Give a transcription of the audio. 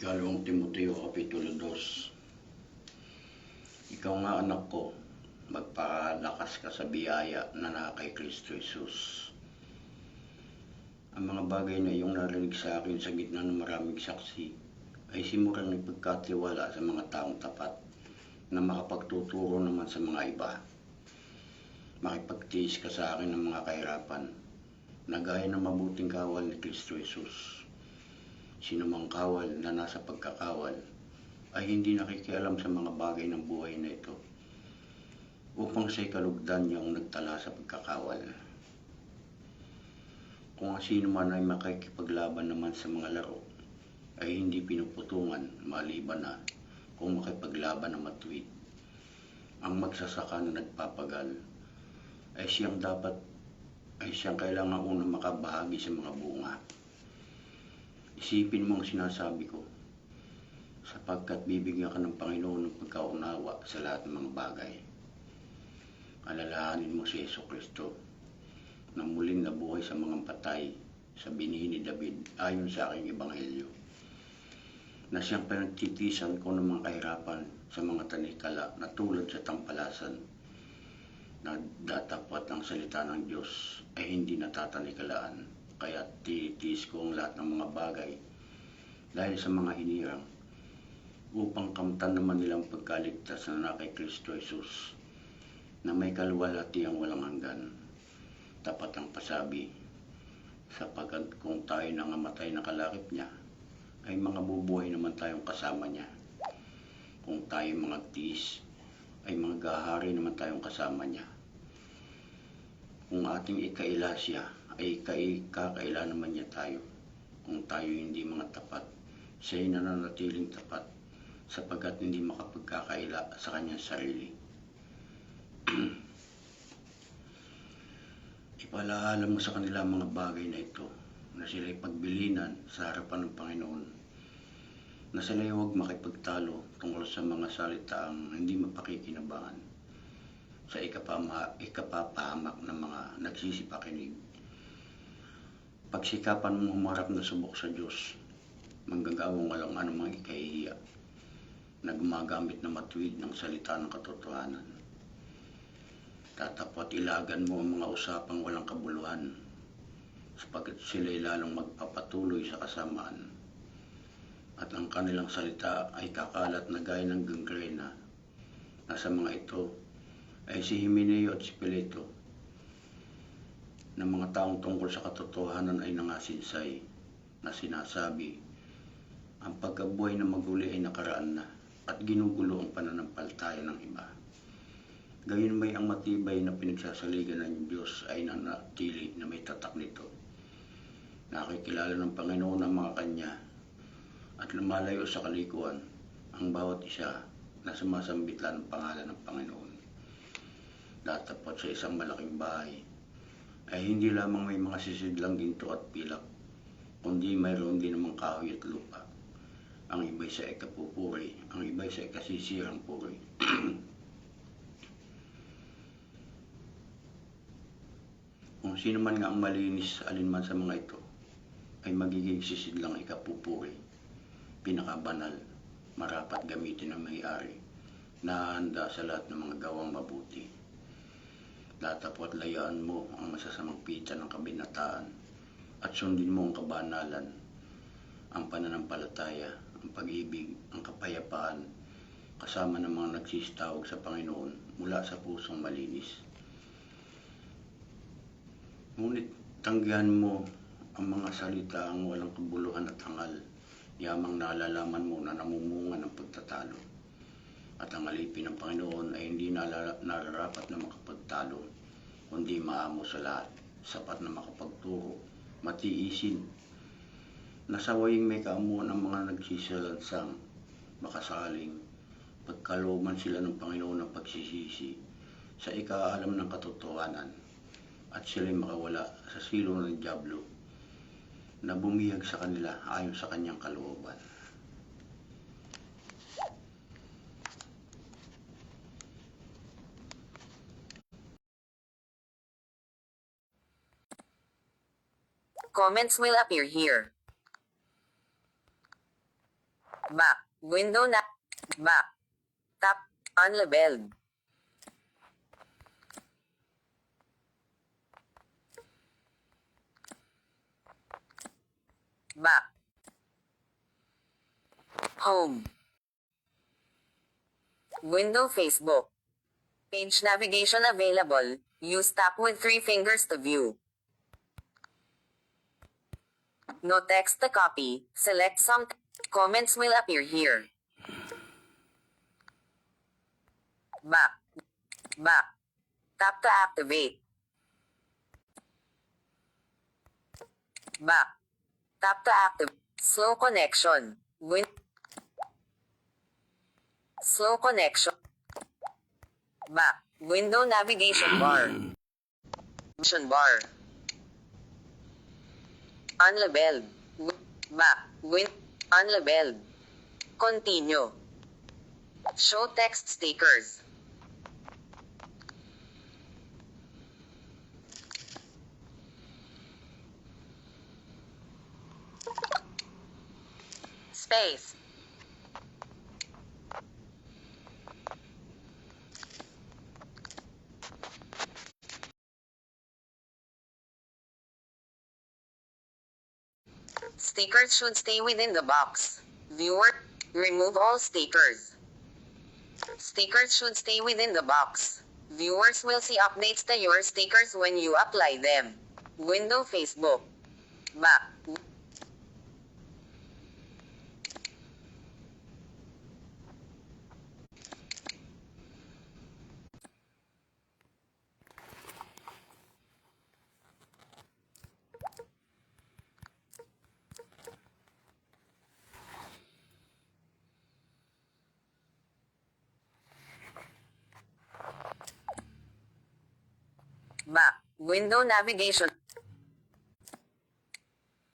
Ikalawang Timoteo, Kapitulo 2. Ikaw nga anak ko, magpalakas ka sa biyaya na nasa kay Kristo Jesus. Ang mga bagay na iyong narinig sa akin sa gitna ng maraming saksi ay simurang ipagkatiwala sa mga taong tapat na makapagtuturo naman sa mga iba. Makipagtiis ka sa akin ng mga kahirapan na gaya ng mabuting kawal ni Kristo Jesus. Sinumang kawal na nasa pagkakawal ay hindi nakikialam sa mga bagay ng buhay na ito upang siya'y kalugdan niyang nagtala sa pagkakawal. Kung ang sino man ay makikipaglaban naman sa mga laro ay hindi pinuputungan maliban na kung makipaglaban na matuwid. Ang magsasaka na nagpapagal ay siyang kailangan unang makabahagi sa mga bunga. Isipin mo ang sinasabi ko, sapagkat bibigyan ka ng Panginoon ng pagkaunawa sa lahat ng mga bagay. Alalahanin mo si Jesucristo na muling nabuhay sa mga patay sa binhi ni David ayon sa aking ebanghelyo, na siyang pinagtitiisan ko ng mga kahirapan sa mga tanikala na tulad sa tampalasan, na datapat ang salita ng Diyos ay hindi natatanikalaan. Kaya titiis ko ang lahat ng mga bagay dahil sa mga hinirang upang kamtan naman nilang pagkaligtas na kay Kristo Jesus, na may kaluwalhatiang walang hanggan. Tapat ang pasabi, sapagkat kung tayo nangamatay na kalakip niya, ay mga bubuhay naman tayong kasama niya. Kung tayo mga tiis, ay mga gahari naman tayong kasama niya. Kung ating ikaila siya, ay kakaila naman niya tayo. Kung tayo hindi mga tapat, siya'y nananatiling tapat, sapagkat hindi makapagkakaila sa kanyang sarili. Ipalaala mo sa kanila mga bagay na ito, na sila'y pagbilinan sa harapan ng Panginoon, na sila'y huwag makipagtalo tungkol sa mga salitaang hindi mapakikinabangan, sa ikapapahamak ng mga nagsisipakinig. Pagsikapan mo humarap na subok sa Diyos, manggagawang walang anumang ikahihiya, na gumagamit na matuwid ng salita ng katotohanan. Tatapot ilagan mo ang mga usapang walang kabuluhan, sapagkat sila'y lalong magpapatuloy sa kasamaan, at ang kanilang salita ay kakalat na gaya ng gangrena, na sa mga ito ay si Himeneo at si Pileto, na mga taong tungkol sa katotohanan ay nangasinsay, na sinasabi, ang pagkabuhay na maguli ay nakaraan na, at ginugulo ang pananampalataya ng iba. Gayon may ang matibay na pinagsasaligan ng Diyos ay nanatili na may tatak nito. Nakikilala ng Panginoon ang mga kanya, at lumalayo sa kalikuan ang bawat isa na sumasambitlan ng pangalan ng Panginoon. Datapot sa isang malaking bahay ay hindi lamang may mga sisidlang ginto at pilak, kundi mayroon din namang kahoy at lupa. Ang iba'y sa ikapupuri, ang iba'y sa ikasisirang puri. Kung sino man nga ang malinis alinman sa mga ito, ay magiging sisidlang ikapupuri, pinakabanal, marapat gamitin ng may-ari, nahahanda sa lahat ng mga gawang mabuti. Datapot layaan mo ang masasamang pita ng kabinataan, at sundin mo ang kabanalan, ang pananampalataya, ang pag-ibig, ang kapayapaan, kasama ng mga nagsisitawag sa Panginoon mula sa pusong malinis. Ngunit tanggihan mo ang mga salitaang walang kabuluhan at hangal, yamang nalalaman mo na namumunga ng pagtatalo. At ang alipin ng Panginoon ay hindi nararapat na makapagtalo, kundi maamo sa lahat, sapat na makapagturo, matiisin, nasawaying may kaamuan ang mga nagsisalansang, makasakaling pagkalooban sila ng Panginoon ng pagsisisi sa ikaalam ng katotohanan, at sila'y makawala sa silo ng dyablo na bumihag sa kanila ayon sa kanyang kalooban. Comments will appear here. Back. Window na. Back. Tap. Unlabeled. Back. Home. Window Facebook. Page navigation available. Use tap with 3 fingers to view. No text to copy. Select some. Comments will appear here. Back. Back. Tap to activate. Back. Tap to activate. Slow connection. Slow connection. Back. Window navigation bar. Navigation bar. Unlabeled. Back. Unlabeled. Continue. Show text stickers. Space. Stickers should stay within the box. Viewer, remove all stickers. Stickers should stay within the box. Viewers will see updates to your stickers when you apply them. Window Facebook. Back. Back. Window navigation.